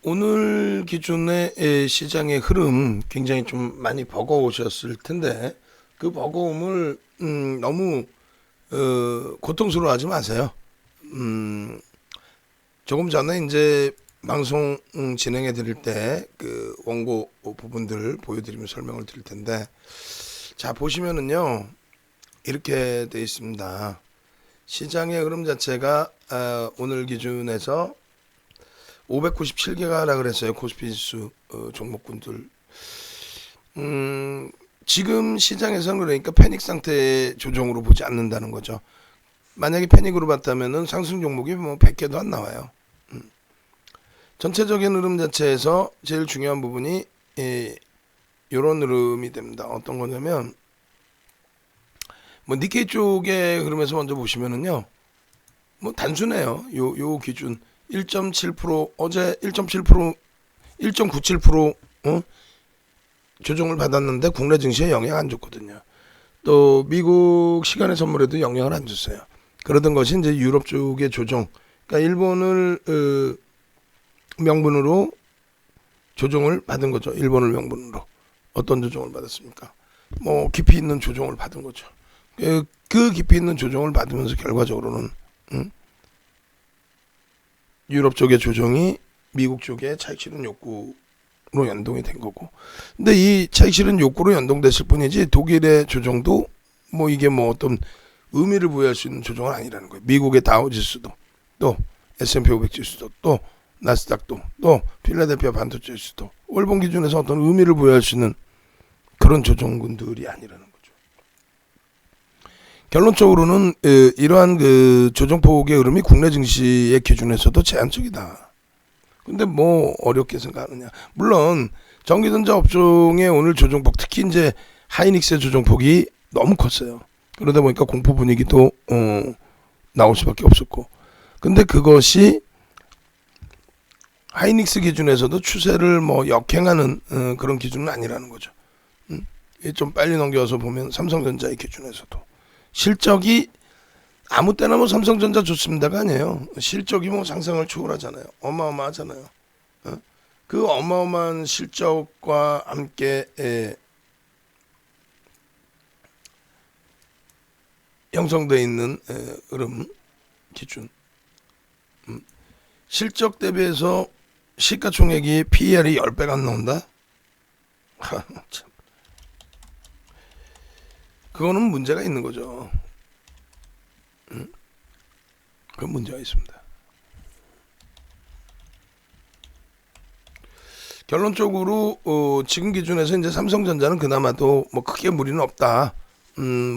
오늘 기준의 시장의 흐름 굉장히 좀 많이 버거우셨을 텐데 그 버거움을 너무 고통스러워하지 마세요. 조금 전에 이제 방송 진행해 드릴 때 그 원고 부분들 보여드리며 설명을 드릴 텐데, 자 보시면은요 이렇게 돼 있습니다. 시장의 흐름 자체가 오늘 기준에서 597개가 하라 그랬어요. 코스피 지수 종목군들. 지금 시장에서는 그러니까 패닉 상태의 조정으로 보지 않는다는 거죠. 만약에 패닉으로 봤다면은 상승 종목이 뭐 100개도 안 나와요. 전체적인 흐름 자체에서 제일 중요한 부분이 이런 흐름이 됩니다. 어떤 거냐면 뭐 니케이 쪽의 흐름에서 먼저 보시면은요, 뭐 단순해요. 요 기준 1.7% 어제 1.7% 1.97% 조정을 받았는데 국내 증시에 영향 안 줬거든요. 또 미국 시간의 선물에도 영향을 안 줬어요. 그러던 것이 이제 유럽 쪽의 조정, 그러니까 일본을 명분으로 조정을 받은 거죠. 일본을 명분으로 어떤 조정을 받았습니까? 뭐 깊이 있는 조정을 받은 거죠. 그 깊이 있는 조정을 받으면서 결과적으로는 유럽 쪽의 조정이 미국 쪽의 차익 실현 욕구로 연동이 된 거고, 근데 이 차익 실현 욕구로 연동됐을 뿐이지 독일의 조정도 뭐 이게 뭐 어떤 의미를 부여할 수 있는 조정은 아니라는 거예요. 미국의 다우 지수도, 또 S&P 500 지수도, 또 나스닥도, 또 필라델피아 반도체 지수도 월봉 기준에서 어떤 의미를 부여할 수 있는 그런 조정군들이 아니라는 거죠. 결론적으로는 이러한 그 조정폭의 흐름이 국내 증시의 기준에서도 제한적이다. 근데 뭐 어렵게 생각하느냐. 물론 전기전자 업종의 오늘 조정폭, 특히 이제 하이닉스의 조정폭이 너무 컸어요. 그러다 보니까 공포 분위기도 나올 수밖에 없었고, 근데 그것이 하이닉스 기준에서도 추세를 뭐 역행하는 그런 기준은 아니라는 거죠. 좀 빨리 넘겨서 보면 삼성전자의 기준에서도 실적이 아무 때나 뭐 삼성전자 좋습니다가 아니에요. 실적이 뭐 상상을 초월하잖아요. 어마어마하잖아요. 그 어마어마한 실적과 함께 형성되어 있는 흐름 기준, 실적 대비해서 시가총액이 PER이 10배가 안 나온다? 참. 그거는 문제가 있는 거죠. 그건 문제가 있습니다. 결론적으로 지금 기준에서 이제 삼성전자는 그나마도 뭐 크게 무리는 없다.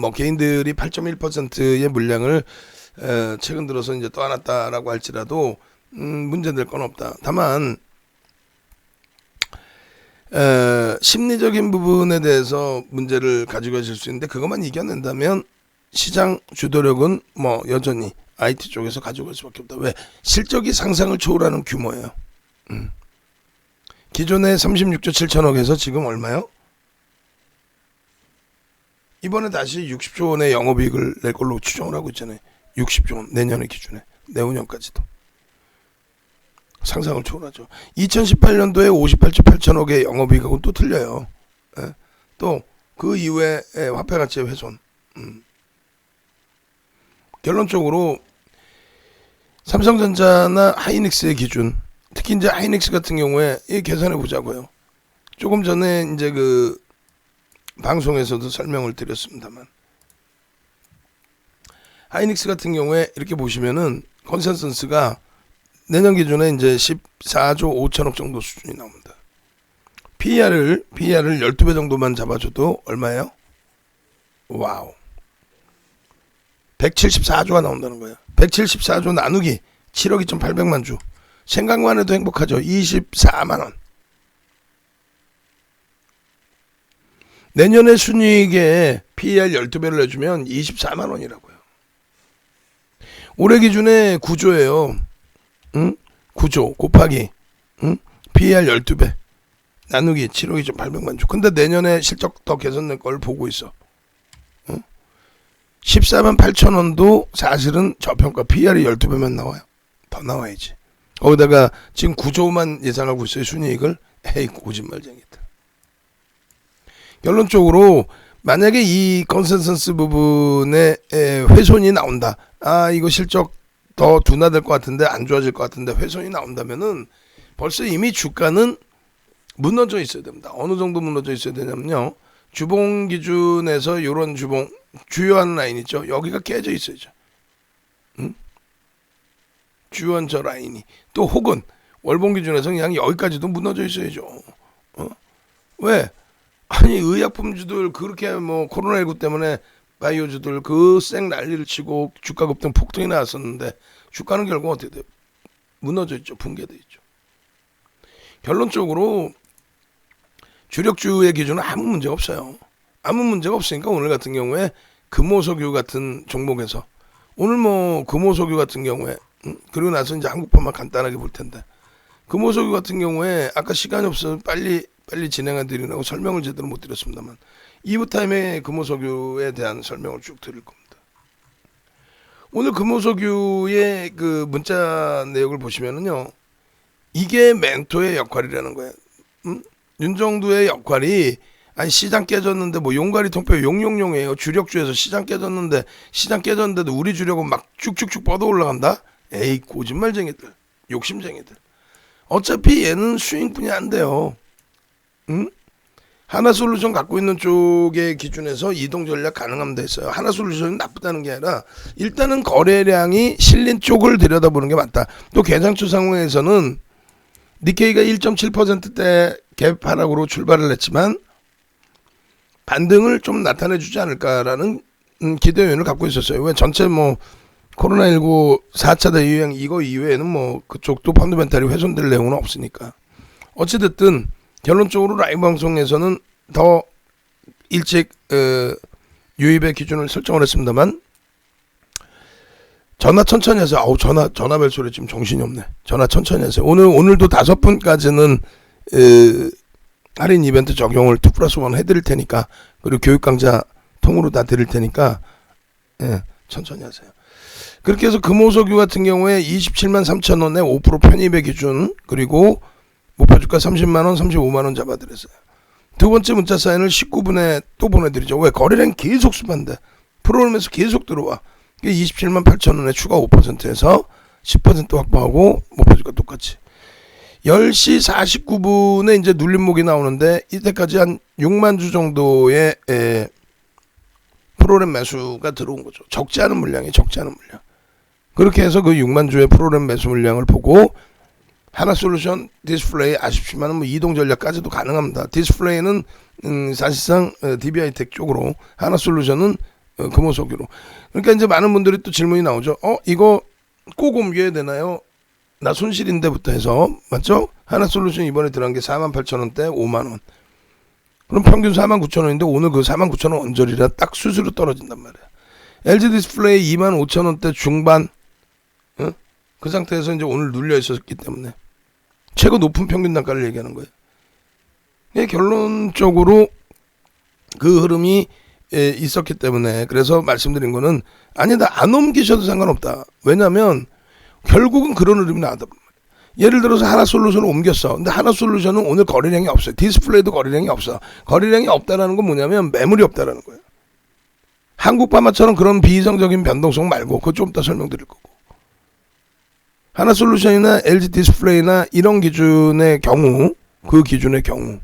뭐 개인들이 8.1%의 물량을 최근 들어서 이제 떠안았다라고 할지라도 문제될 건 없다. 다만 심리적인 부분에 대해서 문제를 가지고 가실 수 있는데, 그것만 이겨낸다면 시장 주도력은 뭐 여전히 IT 쪽에서 가져갈 수밖에 없다. 왜? 실적이 상상을 초월하는 규모예요. 기존에 36조 7천억에서 지금 얼마요? 이번에 다시 60조 원의 영업이익을 낼 걸로 추정을 하고 있잖아요. 60조 원 내년의 기준에, 내후년까지도 상상을 초월하죠. 2018년도에 58조 8천억의 영업이익하고는 또 틀려요. 또 그 이후에 화폐가치의 훼손. 결론적으로 삼성전자나 하이닉스의 기준, 특히 이제 하이닉스 같은 경우에 계산해 보자고요. 조금 전에 이제 그 방송에서도 설명을 드렸습니다만, 하이닉스 같은 경우에 이렇게 보시면은 컨센서스가 내년 기준에 이제 14조 5천억 정도 수준이 나옵니다. PER을 12배 정도만 잡아줘도 얼마예요? 와우. 174조가 나온다는 거예요. 174조 나누기 7억 2,800만 주. 생각만 해도 행복하죠. 24만 원. 내년에 순이익에 PER 12배를 내주면 24만 원이라고요. 올해 기준에 9조예요. 9조 곱하기 PER 12배 나누기 7억 2,800만 주. 근데 내년에 실적 더 개선될 걸 보고 있어. 14만 8천 원도 사실은 저평가 PER이 12배만 나와요. 더 나와야지. 거기다가 지금 9조만 예상하고 있어요. 순이익을. 에이 거짓말쟁이들. 결론적으로 만약에 이 컨센서스 부분에 훼손이 나온다. 아 이거 실적 더 둔화될 것 같은데 안 좋아질 것 같은데 훼손이 나온다면은 벌써 이미 주가는 무너져 있어야 됩니다. 어느 정도 무너져 있어야 되냐면요. 주봉 기준에서 이런 주봉 주요한 라인 있죠. 여기가 깨져 있어야죠. 응? 주요한 저 라인이 또 혹은 월봉 기준에서 그냥 여기까지도 무너져 있어야죠. 왜? 아니 의약품주들 그렇게 뭐 코로나19 때문에 바이오주들 그 쌩 난리를 치고 주가 급등 폭등이 나왔었는데 주가는 결국 어떻게 돼요? 무너져 있죠. 붕괴돼 있죠. 결론적으로 주력주의 기준은 아무 문제가 없어요. 아무 문제가 없으니까 오늘 같은 경우에 금호석유 같은 종목에서 오늘 뭐 금호석유 같은 경우에 그리고 나서 이제 한국판만 간단하게 볼 텐데 금호석유 같은 경우에 아까 시간이 없어서 빨리 진행해 드리려고 설명을 제대로 못 드렸습니다만 2부 타임에 금호석유에 대한 설명을 쭉 드릴 겁니다. 오늘 금호석유의 그 문자 내역을 보시면은요. 이게 멘토의 역할이라는 거예요. 윤정두의 역할이 아니 시장 깨졌는데 뭐 용가리 통뼈 용용용이에요. 주력주에서 시장 깨졌는데도 우리 주력은 막 쭉쭉쭉 뻗어 올라간다. 에이 거짓말쟁이들, 욕심쟁이들. 어차피 얘는 스윙뿐이 안 돼요. 응? 하나솔루션 갖고 있는 쪽의 기준에서 이동 전략 가능하면 됐어요. 하나솔루션이 나쁘다는 게 아니라 일단은 거래량이 실린 쪽을 들여다보는 게 맞다. 또 개장초 상황에서는 니케이가 1.7%대 갭 하락으로 출발을 했지만 반등을 좀 나타내주지 않을까라는 기대 요인을 갖고 있었어요. 왜 전체 뭐 코로나19 4차 대유행 이거 이외에는 뭐 그쪽도 펀더멘탈이 훼손될 내용은 없으니까. 어찌됐든 결론적으로 라이브 방송에서는 더 일찍 유입의 기준을 설정을 했습니다만 전화 천천히 하세요. 아우 전화벨 소리 지금 정신이 없네. 전화 천천히 하세요. 오늘도 5분까지는 할인 이벤트 적용을 2+1 해드릴 테니까 그리고 교육 강좌 통으로 다 드릴 테니까 예, 천천히 하세요. 그렇게 해서 금호석유 같은 경우에 27만 3천 원에 5% 편입의 기준 그리고 목표주가 30만원 35만원 잡아드렸어요. 두 번째 문자 사인을 19분에 또 보내드리죠. 왜? 거래량 계속 수반돼. 프로그램에서 계속 들어와. 27만 8천 원에 추가 5%에서 10% 확보하고 목표주가 똑같이 10시 49분에 이제 눌림목이 나오는데 이때까지 한 6만 주 정도의 프로그램 매수가 들어온 거죠. 적지 않은 물량. 그렇게 해서 그 6만 주의 프로그램 매수 물량을 보고 하나솔루션 디스플레이 아쉽지만 뭐 이동 전략까지도 가능합니다. 디스플레이는 사실상 DBI텍 쪽으로 하나솔루션은 금호석유로. 그러니까 이제 많은 분들이 또 질문이 나오죠. 이거 꼭 옮겨야 되나요? 나 손실인데부터 해서 맞죠? 하나솔루션 이번에 들어간 게 48,000원대 5만원. 그럼 평균 49,000원인데 오늘 그 49,000원 언저리라 딱 수수로 떨어진단 말이야. LG 디스플레이 25,000원대 중반 그 상태에서 이제 오늘 눌려 있었기 때문에 최고 높은 평균 단가를 얘기하는 거예요. 결론적으로 그 흐름이 있었기 때문에 그래서 말씀드린 거는 아니다 안 옮기셔도 상관없다. 왜냐하면 결국은 그런 흐름이 나왔다. 예를 들어서 하나솔루션을 옮겼어. 근데 하나솔루션은 오늘 거래량이 없어요. 디스플레이도 거래량이 없어. 거래량이 없다라는 건 뭐냐면 매물이 없다라는 거예요. 한국파마처럼 그런 비이성적인 변동성 말고 그거 좀 이따 설명드릴 거고. 하나솔루션이나 LG 디스플레이나 이런 기준의 경우 그 기준의 경우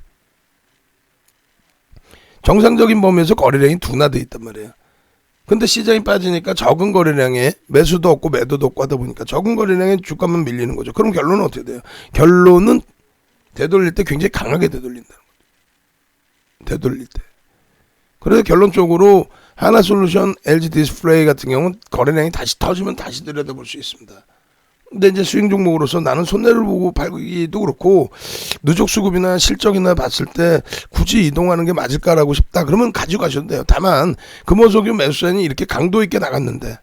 정상적인 범위에서 거래량이 둔화되어 있단 말이에요. 근데 시장이 빠지니까 적은 거래량에 매수도 없고 매도도 없고 하다 보니까 적은 거래량에 주가만 밀리는 거죠. 그럼 결론은 어떻게 돼요? 결론은 되돌릴 때 굉장히 강하게 되돌린다는 거죠. 되돌릴 때. 그래서 결론적으로 하나솔루션, LG 디스플레이 같은 경우는 거래량이 다시 터지면 다시 들여다볼 수 있습니다. 근데 이제 수익 종목으로서 나는 손해를 보고 팔기도 그렇고 누적 수급이나 실적이나 봤을 때 굳이 이동하는 게 맞을까라고 싶다. 그러면 가지고 가셔도 돼요. 다만 금호석유 매수세는 이렇게 강도 있게 나갔는데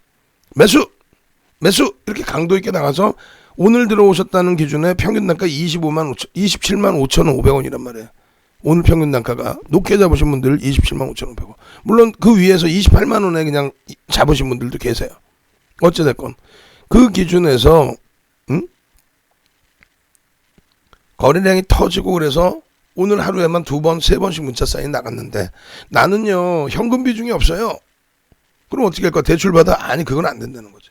매수 이렇게 강도 있게 나가서 오늘 들어오셨다는 기준에 평균 단가 27만 5,500원이란 말이에요. 오늘 평균 단가가 높게 잡으신 분들 27만 5,500원. 물론 그 위에서 28만 원에 그냥 잡으신 분들도 계세요. 어찌됐건 그 기준에서 거래량이 터지고 그래서 오늘 하루에만 2번, 3번씩 문자 사인 나갔는데 나는요 현금 비중이 없어요. 그럼 어떻게 할까? 대출 받아? 아니 그건 안 된다는 거지.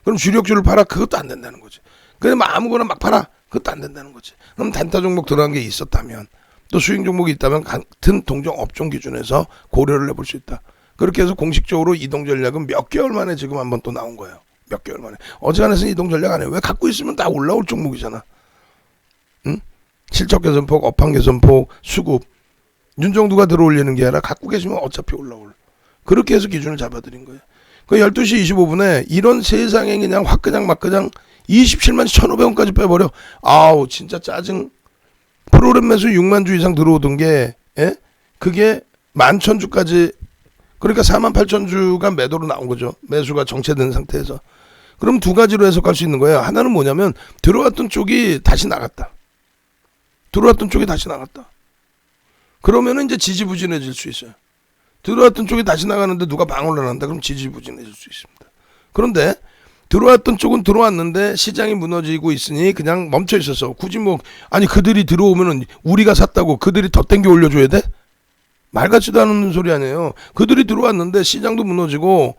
그럼 주력주를 팔아? 그것도 안 된다는 거지. 그냥 뭐 아무거나 막 팔아? 그것도 안 된다는 거지. 그럼 단타 종목 들어간 게 있었다면 또 수익 종목이 있다면 같은 동종 업종 기준에서 고려를 해볼 수 있다. 그렇게 해서 공식적으로 이동 전략은 몇 개월 만에 지금 한번 또 나온 거예요. 몇 개월 만에. 어지간해서는 이동 전략 안 해요. 왜? 갖고 있으면 다 올라올 종목이잖아. 응? 실적 개선폭, 업황 개선폭, 수급. 윤정두가 들어올리는 게 아니라 갖고 계시면 어차피 올라올. 그렇게 해서 기준을 잡아드린 거예요. 그 12시 25분에 이런 세상에 그냥 확 그냥 막 그냥 27만 1,500원까지 빼버려. 아우 진짜 짜증. 프로그램 매수 6만 주 이상 들어오던 게 그게 11,000주까지 그러니까 48,000주가 매도로 나온 거죠. 매수가 정체된 상태에서. 그럼 두 가지로 해석할 수 있는 거예요. 하나는 뭐냐면 들어왔던 쪽이 다시 나갔다. 들어왔던 쪽이 다시 나갔다. 그러면은 이제 지지부진해질 수 있어요. 들어왔던 쪽이 다시 나가는데 누가 방어를 한다. 그럼 지지부진해질 수 있습니다. 그런데 들어왔던 쪽은 들어왔는데 시장이 무너지고 있으니 그냥 멈춰 있어서 굳이 뭐 아니 그들이 들어오면은 우리가 샀다고 그들이 더 땡겨 올려줘야 돼? 말 같지도 않은 소리 아니에요. 그들이 들어왔는데 시장도 무너지고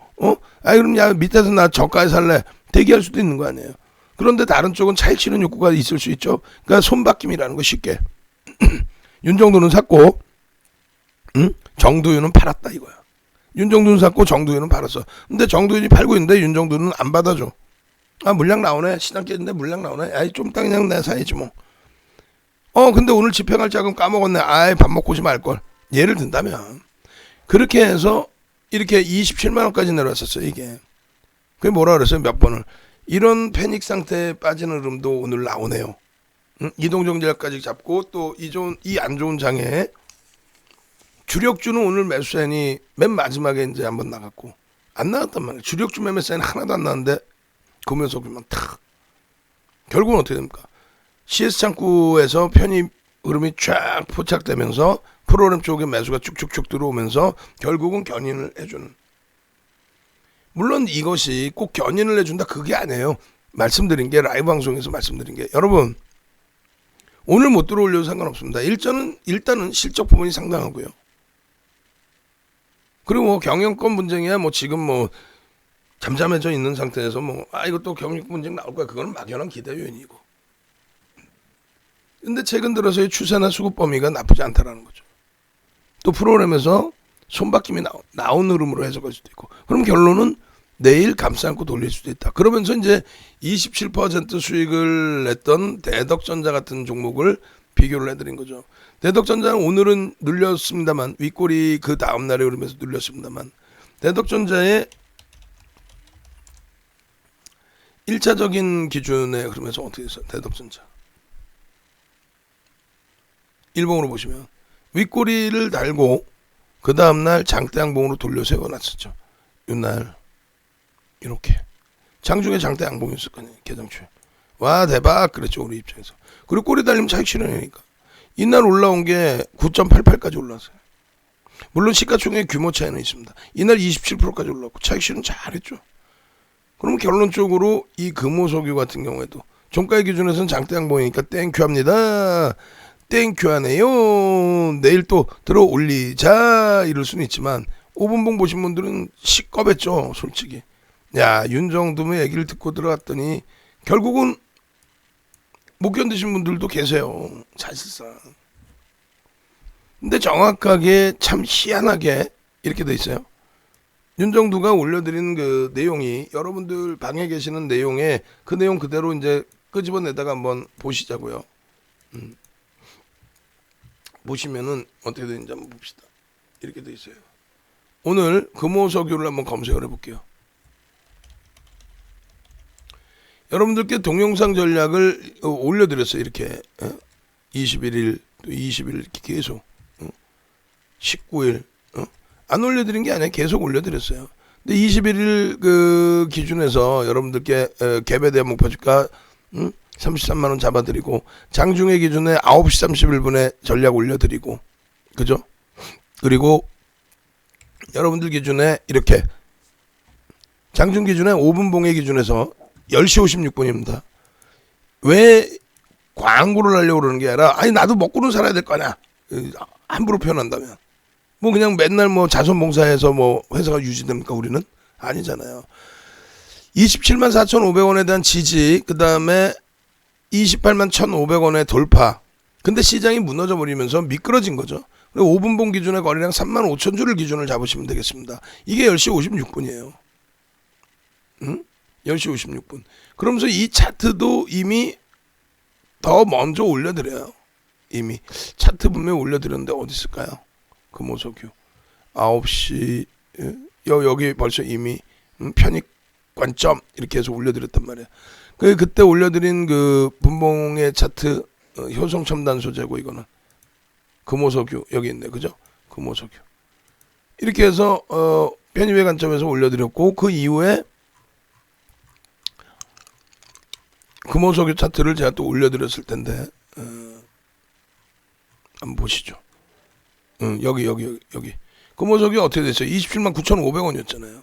아이 그럼 야 밑에서 나 저가에 살래 대기할 수도 있는 거 아니에요. 그런데 다른 쪽은 차익 실현 욕구가 있을 수 있죠. 그러니까 손바뀜이라는 거 쉽게. 윤정도는 샀고 정두윤은 팔았다 이거야. 윤정두는 샀고 정두윤은 팔았어. 근데 정두윤이 팔고 있는데 윤정두는 안 받아줘. 아 물량 나오네. 시장 깨진데 물량 나오네. 아이 좀 이따 그냥 내 사야지 뭐. 근데 오늘 집행할 자금 까먹었네. 아이 밥 먹고 오지 말걸. 예를 든다면 그렇게 해서 이렇게 27만 원까지 내려왔었어요. 이게 그게 뭐라 그랬어요? 몇 번을. 이런 패닉 상태에 빠지는 흐름도 오늘 나오네요. 이동정지까지 잡고 또 이 안 좋은 장에 주력주는 오늘 매수 사인이 맨 마지막에 이제 한번 나갔고 안 나왔단 말이에요. 주력주 매매 사인 하나도 안 나왔는데 금요석이면 탁. 결국은 어떻게 됩니까? CS 창구에서 편입 흐름이 쫙 포착되면서 프로그램 쪽에 매수가 쭉쭉쭉 들어오면서 결국은 견인을 해주는. 물론 이것이 꼭 견인을 해준다 그게 아니에요. 말씀드린 게 라이브 방송에서 말씀드린 게 여러분 오늘 못 들어올려도 상관없습니다. 일단은 실적 부분이 상당하고요. 그리고 뭐 경영권 분쟁이야 뭐 지금 뭐 잠잠해져 있는 상태에서 뭐 이것도 경영권 분쟁 나올 거야. 그거는 막연한 기대 요인이고. 근데 최근 들어서의 추세나 수급 범위가 나쁘지 않다라는 거죠. 또 프로그램에서 손바뀜이 나온 흐름으로 해석할 수도 있고. 그럼 결론은 내일 감싸 안고 돌릴 수도 있다. 그러면서 이제 27% 수익을 냈던 대덕전자 같은 종목을 비교를 해드린 거죠. 대덕전자는 오늘은 눌렸습니다만 윗꼬리 그 다음날에 오르면서 눌렸습니다만 대덕전자의 1차적인 기준에 그러면서 어떻게 했어요? 대덕전자 일봉으로 보시면 윗꼬리를 달고 그 다음날 장대양봉으로 돌려 세워놨었죠. 이날 이렇게 장중에 장대양봉이었을 거아니에요. 개장초에 와 대박 그랬죠. 우리 입장에서. 그리고 꼬리 달리면 차익 실현이니까 이날 올라온 게 9.88까지 올랐어요. 물론 시가총액 규모 차이는 있습니다. 이날 27%까지 올랐고 차익 실현 잘했죠. 그럼 결론적으로 이 금호석유 같은 경우에도 종가의 기준에서는 장대양봉이니까 땡큐합니다. 땡큐하네요. 내일 또 들어 올리자 이럴 수는 있지만 5분봉 보신 분들은 시겁했죠. 솔직히. 야 윤정두의 얘기를 듣고 들어갔더니 결국은 못 견디신 분들도 계세요. 사실상. 근데 정확하게 참 희한하게 이렇게 돼 있어요. 윤정두가 올려드린 그 내용이 여러분들 방에 계시는 내용에 그 내용 그대로 이제 끄집어내다가 한번 보시자고요. 보시면은 어떻게 되는지 한번 봅시다. 이렇게 돼 있어요. 오늘 금호석유를 한번 검색을 해볼게요. 여러분들께 동영상 전략을 올려드렸어요. 이렇게 21일 또 20일 계속 19일 안 올려드린 게 아니라 계속 올려드렸어요. 근데 21일 그 기준에서 여러분들께 갭에 대한 목표주가 33만원 잡아드리고 장중의 기준에 9시 31분에 전략 올려드리고 그죠? 그리고 여러분들 기준에 이렇게 장중 기준에 5분 봉의 기준에서 10시 56분입니다. 왜 광고를 하려고 그러는 게 아니라 아니 나도 먹고는 살아야 될 거 아니야. 함부로 표현한다면 뭐 그냥 맨날 뭐 자선봉사해서 뭐 회사가 유지됩니까? 우리는 아니잖아요. 27만 4,500원에 대한 지지, 그 다음에 28만 1,500원의 돌파. 근데 시장이 무너져 버리면서 미끄러진 거죠. 그리고 5분봉 기준의 거래량 3만 5천 주를 기준을 잡으시면 되겠습니다. 이게 10시 56분이에요. 응? 10시 56분. 그러면서 이 차트도 이미 더 먼저 올려드려요. 이미 차트 분명히 올려드렸는데 어디 있을까요? 금호석유 9시 여기 벌써 이미 편입 관점 이렇게 해서 올려드렸단 말이에요. 그때 올려드린 그 분봉의 차트 효성 첨단 소재고 이거는 금호석유 여기 있네, 그죠? 금호석유 이렇게 해서 편입의 관점에서 올려드렸고 그 이후에 금호석유 차트를 제가 또 올려드렸을 텐데 한번 보시죠. 여기 금호석유 어떻게 됐어요? 27만 9,500원이었잖아요.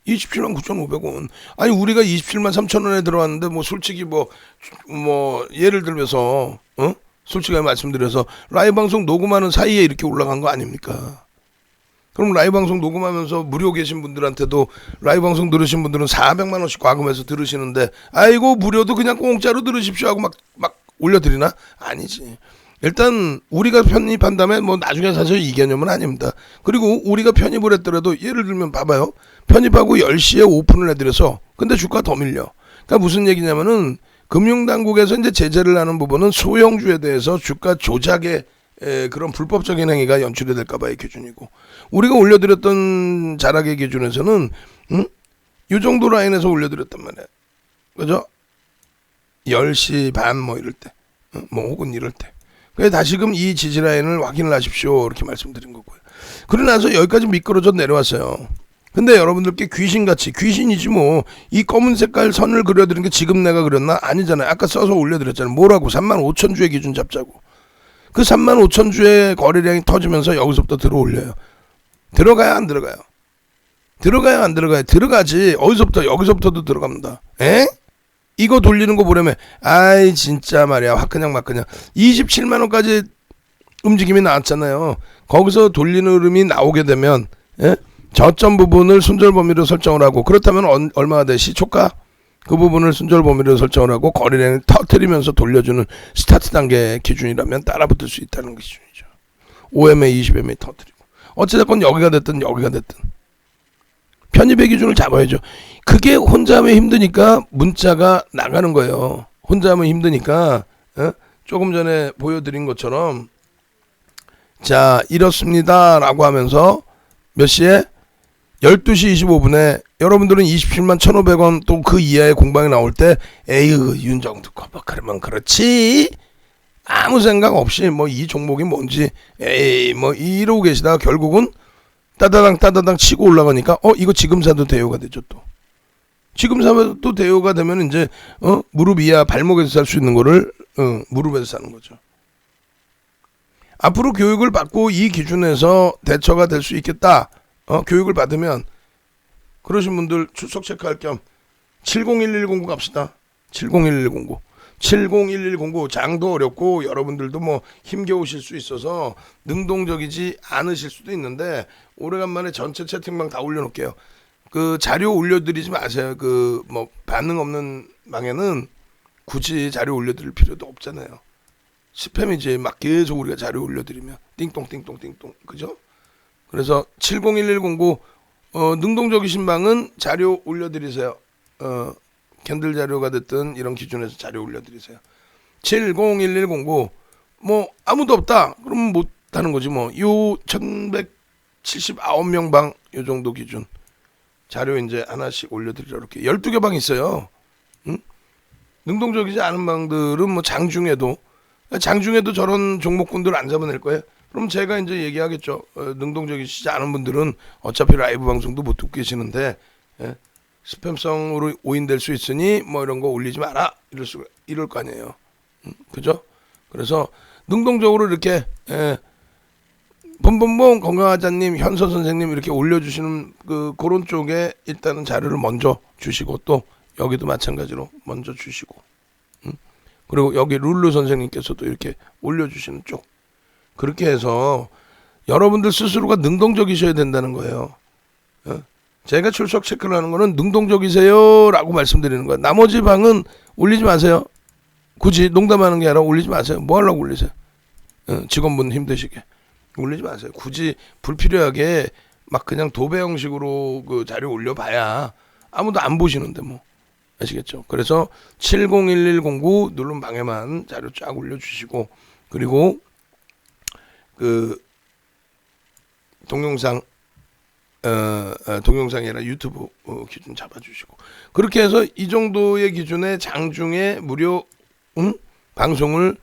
27만 9,500원. 아니 우리가 27만 3,000원에 들어왔는데 뭐 솔직히 뭐 예를 들면서 솔직하게 말씀드려서 라이브 방송 녹음하는 사이에 이렇게 올라간 거 아닙니까? 그럼 라이브 방송 녹음하면서 무료 계신 분들한테도 라이브 방송 들으신 분들은 400만 원씩 과금해서 들으시는데 아이고 무료도 그냥 공짜로 들으십시오 하고 막 올려드리나? 아니지. 일단 우리가 편입한 다음에 뭐 나중에 사실 이 개념은 아닙니다. 그리고 우리가 편입을 했더라도 예를 들면 봐봐요. 편입하고 10시에 오픈을 해드려서 근데 주가 더 밀려. 그러니까 무슨 얘기냐면은 금융당국에서 이제 제재를 하는 부분은 소형주에 대해서 주가 조작의 그런 불법적인 행위가 연출이 될까봐의 기준이고 우리가 올려드렸던 자락의 기준에서는 이 정도 라인에서 올려드렸단 말이에요. 그죠? 10시 반 뭐 이럴 때 뭐 혹은 이럴 때 그래서 다시금 이 지지 라인을 확인을 하십시오 이렇게 말씀드린 거고요. 그러고 나서 여기까지 미끄러져 내려왔어요. 근데 여러분들께 귀신같이 귀신이지 뭐 이 검은 색깔 선을 그려드린 게 지금 내가 그렸나? 아니잖아요. 아까 써서 올려드렸잖아요. 뭐라고? 3만 5천 주의 기준 잡자고. 그 3만 5천 주의 거래량이 터지면서 여기서부터 들어올려요. 들어가야 안 들어가요? 들어가야 안 들어가요? 들어가지. 어디서부터? 여기서부터도 들어갑니다. 에? 이거 돌리는 거 보려면 아이 진짜 말이야 화그냥 막 그냥 27만 원까지 움직임이 나왔잖아요. 거기서 돌리는 흐름이 나오게 되면 저점 부분을 손절 범위로 설정을 하고 그렇다면 얼마가 돼? 시초가? 그 부분을 손절 범위로 설정을 하고 거래량을 터뜨리면서 돌려주는 스타트 단계 기준이라면 따라붙을 수 있다는 기준이죠. 5MA, 20MA 터뜨리고 어찌됐건 여기가 됐든 편입의 기준을 잡아야죠. 그게 혼자 하면 힘드니까 문자가 나가는 거예요. 혼자 하면 힘드니까 조금 전에 보여드린 것처럼 자 이렇습니다 라고 하면서 몇 시에? 12시 25분에 여러분들은 27만 1,500원 또 그 이하의 공방이 나올 때 에휴 윤정도 거박하려면 그렇지 아무 생각 없이 뭐 이 종목이 뭔지 에이 뭐 이러고 계시다가 결국은 따다당 치고 올라가니까 이거 지금 사도 대여가 되죠. 또 지금 사도 대여가 되면 이제 무릎 이하 발목에서 살 수 있는 거를 무릎에서 사는 거죠. 앞으로 교육을 받고 이 기준에서 대처가 될 수 있겠다. 교육을 받으면 그러신 분들 출석 체크할 겸 701109 갑시다. 701109 701109 장도 어렵고 여러분들도 뭐 힘겨우실 수 있어서 능동적이지 않으실 수도 있는데 오래간만에 전체 채팅방 다 올려놓을게요. 그 자료 올려드리지 마세요. 그 뭐 반응 없는 방에는 굳이 자료 올려드릴 필요도 없잖아요. 스팸이지 막 계속 우리가 자료 올려드리면 띵똥 그죠? 그래서 701109 능동적이신 방은 자료 올려드리세요. 캔들 자료가 됐든 이런 기준에서 자료 올려드리세요. 701109 뭐 아무도 없다 그러면 못 하는 거지 뭐. 요 1179명 방 요 정도 기준 자료 이제 하나씩 올려드리려 이렇게 12개 방 있어요. 능동적이지 않은 방들은 뭐 장중에도 저런 종목군들 안 잡아낼 거예요. 그럼 제가 이제 얘기하겠죠. 능동적이시지 않은 분들은 어차피 라이브 방송도 못 듣고 계시는데 스팸성으로 오인될 수 있으니 뭐 이런 거 올리지 마라 이럴 거 아니에요. 그죠? 그래서 능동적으로 이렇게 봄봄봄 건강하자님 현서 선생님 이렇게 올려주시는 그런 쪽에 일단은 자료를 먼저 주시고 또 여기도 마찬가지로 먼저 주시고 그리고 여기 룰루 선생님께서도 이렇게 올려주시는 쪽. 그렇게 해서 여러분들 스스로가 능동적이셔야 된다는 거예요. 제가 출석 체크를 하는 거는 능동적이세요 라고 말씀드리는 거예요. 나머지 방은 올리지 마세요. 굳이 농담하는 게 아니라 올리지 마세요. 뭐 하려고 올리세요? 직원분 힘드시게 올리지 마세요. 굳이 불필요하게 막 그냥 도배 형식으로 그 자료 올려봐야 아무도 안 보시는데 뭐. 아시겠죠? 그래서 701109 누른 방에만 자료 쫙 올려주시고, 그리고 그 동영상 동영상이 아니라 유튜브 기준 잡아주시고, 그렇게 해서 이 정도의 기준의 장중에 무료 방송을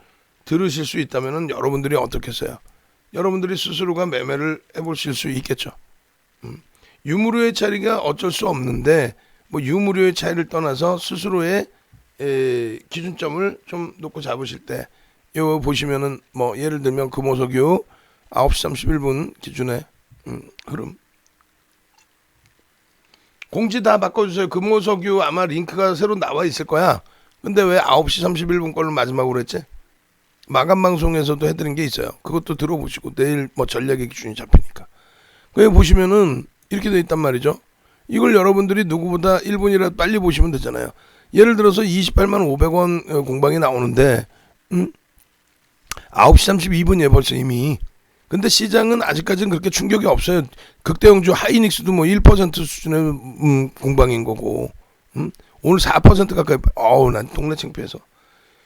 들으실 수 있다면은 여러분들이 어떻겠어요? 여러분들이 스스로가 매매를 해보실 수 있겠죠. 유무료의 차이가 어쩔 수 없는데, 뭐 유무료의 차이를 떠나서 스스로의 기준점을 좀 놓고 잡으실 때, 요 보시면은 뭐 예를 들면 금호석유 9시 31분 기준의 흐름. 공지 다 바꿔주세요. 금호석유 아마 링크가 새로 나와 있을 거야. 근데 왜 9시 31분 걸로 마지막으로 했지? 마감 방송에서도 해드린 게 있어요. 그것도 들어보시고 내일 뭐 전략의 기준이 잡히니까. 그에 보시면은 이렇게 돼 있단 말이죠. 이걸 여러분들이 누구보다 1분이라도 빨리 보시면 되잖아요. 예를 들어서 28만 500원 공방이 나오는데 9시 32분이에요 벌써 이미. 근데 시장은 아직까지는 그렇게 충격이 없어요. 극대형주 하이닉스도 뭐 1% 수준의 공방인 거고, 오늘 4% 가까이. 난 동네 창피해서.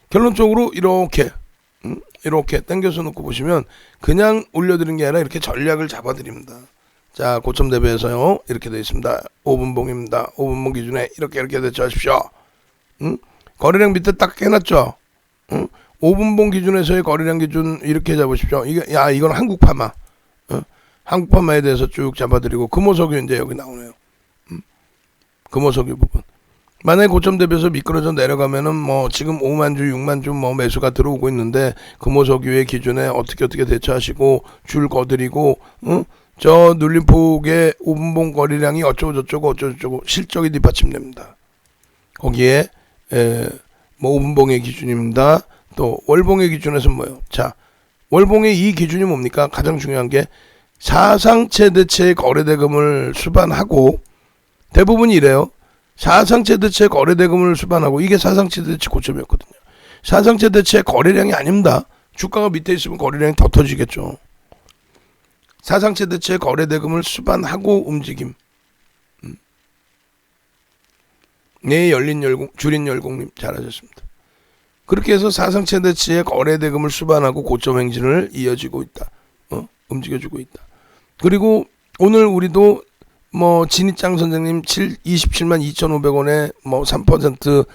결론적으로 이렇게 당겨서 놓고 보시면 그냥 올려드린 게 아니라 이렇게 전략을 잡아드립니다. 자, 고점 대비해서요 이렇게 되어 있습니다. 5분봉입니다. 5분봉 기준에 이렇게 대처하십시오. 거래량 밑에 딱 해놨죠. 5분봉 기준에서의 거래량 기준 이렇게 잡으십시오. 이건 한국파마. 한국파마에 대해서 쭉 잡아드리고, 금호석유 이제 여기 나오네요. 금호석유 부분. 만약에 고점 대비해서 미끄러져 내려가면은 뭐 지금 5만 주, 6만 주 뭐 매수가 들어오고 있는데, 금호석유의 기준에 어떻게 대처하시고 줄 거드리고, 저 눌림폭의 5분봉 거래량이 어쩌고 실적이 뒷받침됩니다. 거기에 뭐 5분봉의 기준입니다. 또 월봉의 기준에서 뭐예요? 자, 월봉의 이 기준이 뭡니까? 가장 중요한 게 사상 최대치의 거래대금을 수반하고, 대부분이 이래요. 사상 최대치의 거래대금을 수반하고, 이게 사상 최대치 고점이었거든요. 사상 최대치의 거래량이 아닙니다. 주가가 밑에 있으면 거래량이 더 터지겠죠. 사상 최대치의 거래대금을 수반하고 움직임. 네, 줄인 열공님 잘하셨습니다. 그렇게 해서 사상 최대치의 거래대금을 수반하고 고점 행진을 이어지고 있다. 움직여주고 있다. 그리고 오늘 우리도 뭐 진희짱 선생님 27만 2,500원에 뭐 3%,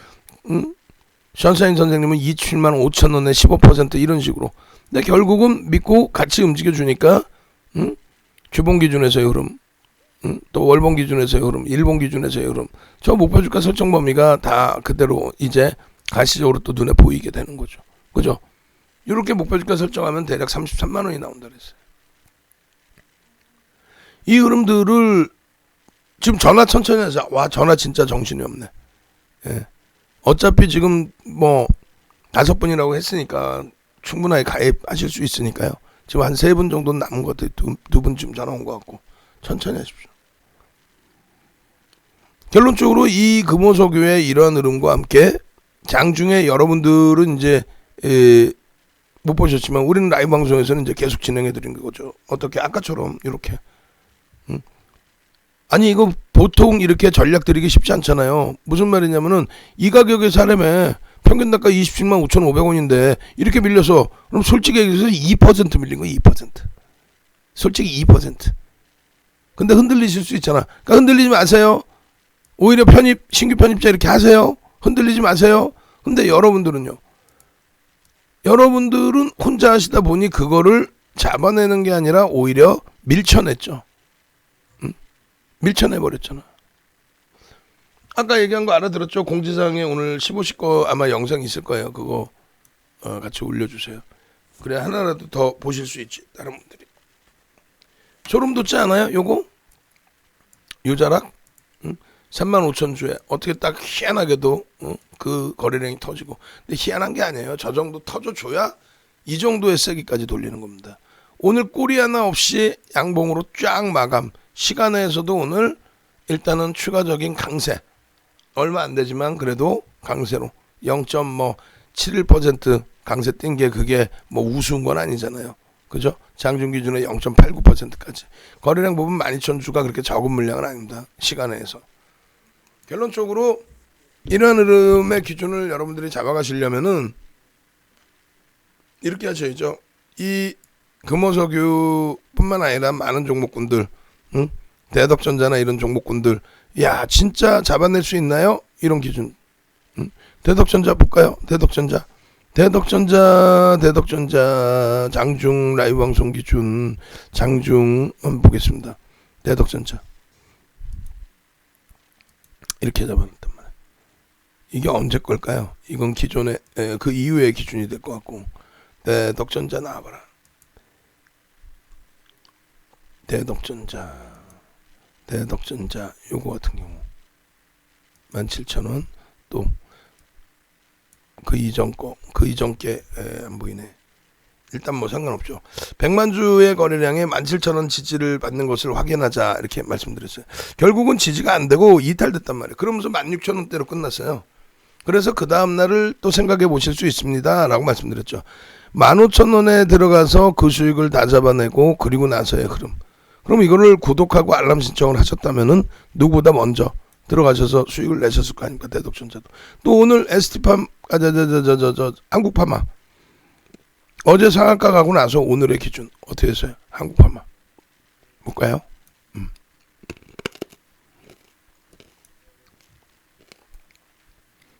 션샤인 선생님은 27만 5천원에 15% 이런 식으로. 근데 결국은 믿고 같이 움직여주니까 주봉 기준에서의 흐름, 또 월봉 기준에서의 흐름, 일봉 기준에서의 흐름, 저 목표주가 설정 범위가 다 그대로 이제 가시적으로 또 눈에 보이게 되는 거죠. 그죠? 이렇게 목표주가 설정하면 대략 33만 원이 나온다 그랬어요. 이 흐름들을 지금 전화 천천히 하자. 와, 전화 진짜 정신이 없네. 예. 어차피 지금 뭐 5분이라고 했으니까 충분하게 가입하실 수 있으니까요. 지금 한 3분 정도 남은 것 같아요. 두 분 지금 전화 온 것 같고. 천천히 하십시오. 결론적으로 이 금호석유의 이러한 흐름과 함께 장중에 여러분들은 이제 못 보셨지만 우리는 라이브 방송에서는 이제 계속 진행해 드린 거죠. 어떻게 아까처럼 이렇게. 아니 이거 보통 이렇게 전략 드리기 쉽지 않잖아요. 무슨 말이냐면은 이 가격에 사려면 평균 단가 27만 5,500원인데 이렇게 밀려서, 그럼 솔직히 얘기해서 2% 밀린 거예요. 2%. 솔직히 2%. 근데 흔들리실 수 있잖아. 그러니까 흔들리지 마세요. 오히려 신규 편입자 이렇게 하세요. 흔들리지 마세요. 근데 여러분들은 혼자 하시다 보니 그거를 잡아내는 게 아니라 오히려 밀쳐냈죠. 밀쳐내버렸잖아. 아까 얘기한 거 알아들었죠? 공지사항에 오늘 15시 거 아마 영상 있을 거예요. 그거 같이 올려주세요. 그래 하나라도 더 보실 수 있지. 다른 분들이. 소름 돋지 않아요? 요거? 요 자락? 35,000주에 어떻게 딱 희한하게도 그 거래량이 터지고. 근데 희한한 게 아니에요. 저 정도 터져줘야 이 정도의 세기까지 돌리는 겁니다. 오늘 꼬리 하나 없이 양봉으로 쫙 마감. 시간에서도 오늘 일단은 추가적인 강세. 얼마 안 되지만 그래도 강세로 0.71% 강세 뛴 게 그게 뭐 우스운 건 아니잖아요. 그죠? 장중 기준에 0.89%까지. 거래량 보면 12,000주가 그렇게 적은 물량은 아닙니다. 시간에서. 결론적으로 이러한 흐름의 기준을 여러분들이 잡아가시려면은 이렇게 하셔야죠. 이 금호석유뿐만 아니라 많은 종목군들, 대덕전자나 이런 종목군들, 야 진짜 잡아낼 수 있나요? 이런 기준. 대덕전자 볼까요? 대덕전자 장중 라이브 방송 기준 장중 한번 보겠습니다. 대덕전자 이렇게 잡아냈단 말이에요. 이게 언제 걸까요? 이건 기존의 그 이후의 기준이 될 것 같고. 대덕전자 나와봐라. 대덕전자 요거 같은 경우 17,000원. 또 그 이전 게 안 보이네. 일단 뭐 상관없죠. 100만 주의 거래량에 17,000원 지지를 받는 것을 확인하자 이렇게 말씀드렸어요. 결국은 지지가 안 되고 이탈됐단 말이에요. 그러면서 16,000원대로 끝났어요. 그래서 그 다음 날을 또 생각해 보실 수 있습니다 라고 말씀드렸죠. 15,000원에 들어가서 그 수익을 다 잡아내고 그리고 나서의 흐름. 그럼 이거를 구독하고 알람 신청을 하셨다면은 누구보다 먼저 들어가셔서 수익을 내셨을 거 아닙니까? 대덕전자도. 또 오늘 ST팜 한국파마 어제 상한가 가고 나서 오늘의 기준 어떻게 했어요? 한국파마 볼까요?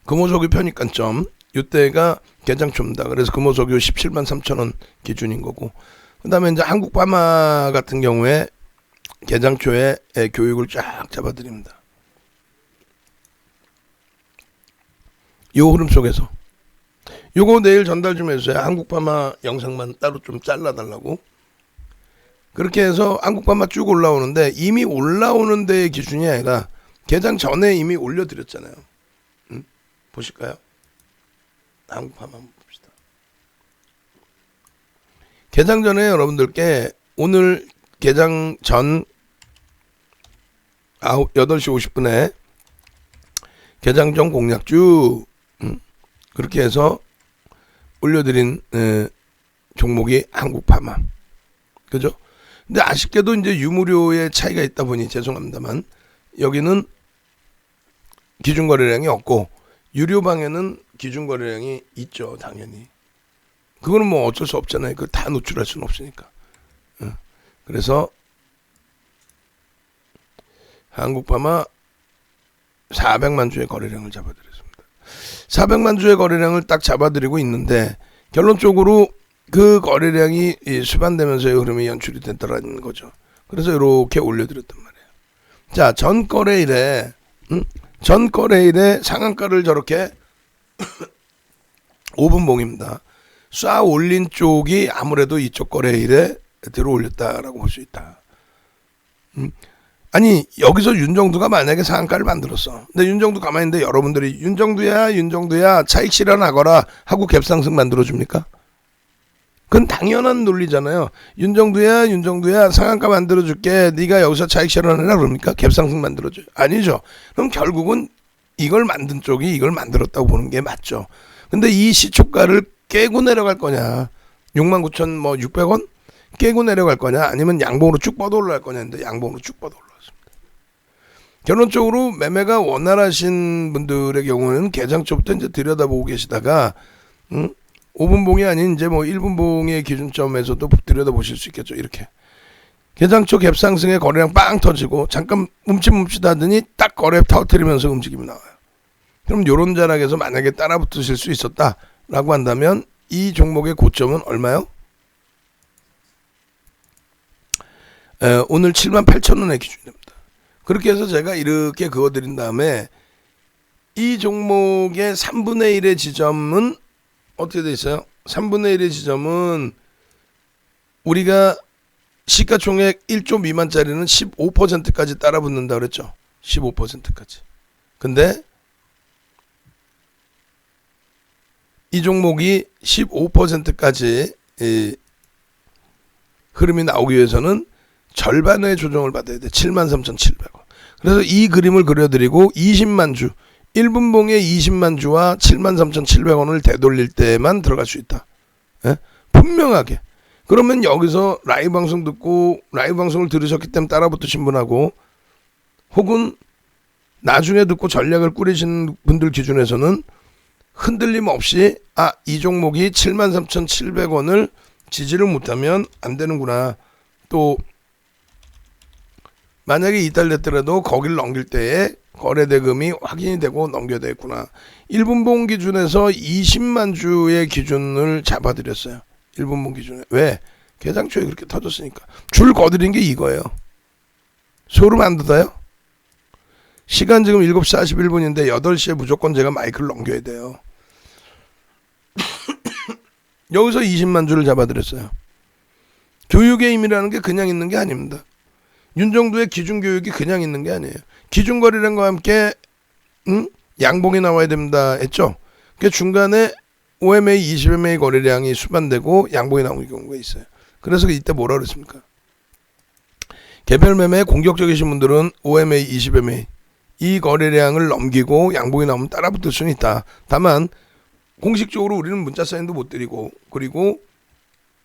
금호석유 편입관점 이때가 개장초입니다. 그래서 금호석유 17만 3천원 기준인 거고, 그 다음에 이제 한국파마 같은 경우에 개장초에 교육을 쫙 잡아드립니다. 요 흐름 속에서 요거 내일 전달 좀 해주세요. 한국파마 영상만 따로 좀 잘라달라고. 그렇게 해서 한국파마 쭉 올라오는데 이미 올라오는 데의 기준이 아니라 개장 전에 이미 올려드렸잖아요. 보실까요? 한국파마 한번 봅시다. 개장 전에 여러분들께 오늘 개장 전 8시 50분에 개장 전 공략주 그렇게 해서 올려드린 종목이 한국파마. 그죠? 근데 아쉽게도 이제 유무료의 차이가 있다 보니 죄송합니다만 여기는 기준 거래량이 없고 유료방에는 기준 거래량이 있죠. 당연히. 그거는 뭐 어쩔 수 없잖아요. 그걸 다 노출할 수는 없으니까. 그래서 한국파마 400만 주의 거래량을 잡아드렸습니다. 400만 주의 거래량을 딱 잡아드리고 있는데 결론적으로 그 거래량이 수반되면서의 흐름이 연출이 됐다는 거죠. 그래서 이렇게 올려드렸단 말이에요. 자, 전 거래일에 상한가를 저렇게 5분봉입니다. 쏴 올린 쪽이 아무래도 이쪽 거래일에 들어 올렸다라고 볼 수 있다. 아니 여기서 윤정두가 만약에 상한가를 만들었어. 근데 윤정두 가만히 있는데 여러분들이 윤정두야 차익 실현하거라 하고 갭상승 만들어줍니까? 그건 당연한 논리잖아요. 윤정두야 상한가 만들어줄게. 네가 여기서 차익 실현해라 그럽니까? 갭상승 만들어줘요. 아니죠. 그럼 결국은 이걸 만든 쪽이 이걸 만들었다고 보는 게 맞죠. 근데 이 시초가를 깨고 내려갈 거냐, 69,600원 깨고 내려갈 거냐, 아니면 양봉으로 쭉 뻗어 올라갈 거냐 했는데 양봉으로 쭉 뻗어 올라왔습니다. 결론적으로 매매가 원활하신 분들의 경우는 개장초부터 이제 들여다보고 계시다가 5분봉이 아닌 이제 뭐 1분봉의 기준점에서도 들여다보실 수 있겠죠. 이렇게 개장초 갭상승에 거래량 빵 터지고 잠깐 뭉칫뭉칫 하더니 딱 거래 터뜨리면서 움직임이 나와요. 그럼 요런 자락에서 만약에 따라붙으실 수 있었다라고 한다면 이 종목의 고점은 얼마요? 오늘 78,000원의 기준이 됩니다. 그렇게 해서 제가 이렇게 그어드린 다음에 이 종목의 3분의 1의 지점은 어떻게 돼 있어요? 3분의 1의 지점은 우리가 시가총액 1조 미만짜리는 15%까지 따라붙는다 그랬죠. 15%까지. 근데 이 종목이 15%까지 흐름이 나오기 위해서는 절반의 조정을 받아야 돼. 73,700원. 그래서 이 그림을 그려드리고 20만 주, 1분봉에 20만 주와 73,700원을 되돌릴 때만 들어갈 수 있다. 예? 분명하게. 그러면 여기서 라이브 방송 듣고 라이브 방송을 들으셨기 때문에 따라붙으신 분하고 혹은 나중에 듣고 전략을 꾸리시는 분들 기준에서는 흔들림 없이 이 종목이 73,700원을 지지를 못하면 안 되는구나. 또 만약에 이탈됐더라도 거기를 넘길 때에 거래대금이 확인이 되고 넘겨야 되겠구나. 1분봉 기준에서 20만 주의 기준을 잡아드렸어요. 1분봉 기준에. 왜? 개장초에 그렇게 터졌으니까. 줄 거드린 게 이거예요. 소름 안 돋아요? 시간 지금 7시 41분인데 8시에 무조건 제가 마이크를 넘겨야 돼요. 여기서 20만 주를 잡아드렸어요. 교육의 힘이라는 게 그냥 있는 게 아닙니다. 윤정두의 기준교육이 그냥 있는 게 아니에요. 기준거래량과 함께 양봉이 나와야 됩니다 했죠. 그 중간에 OMA, 20MA 거래량이 수반되고 양봉이 나오는 경우가 있어요. 그래서 이때 뭐라 그랬습니까? 개별 매매에 공격적이신 분들은 OMA, 20MA 이 거래량을 넘기고 양봉이 나오면 따라붙을 수는 있다. 다만 공식적으로 우리는 문자 사인도 못 드리고, 그리고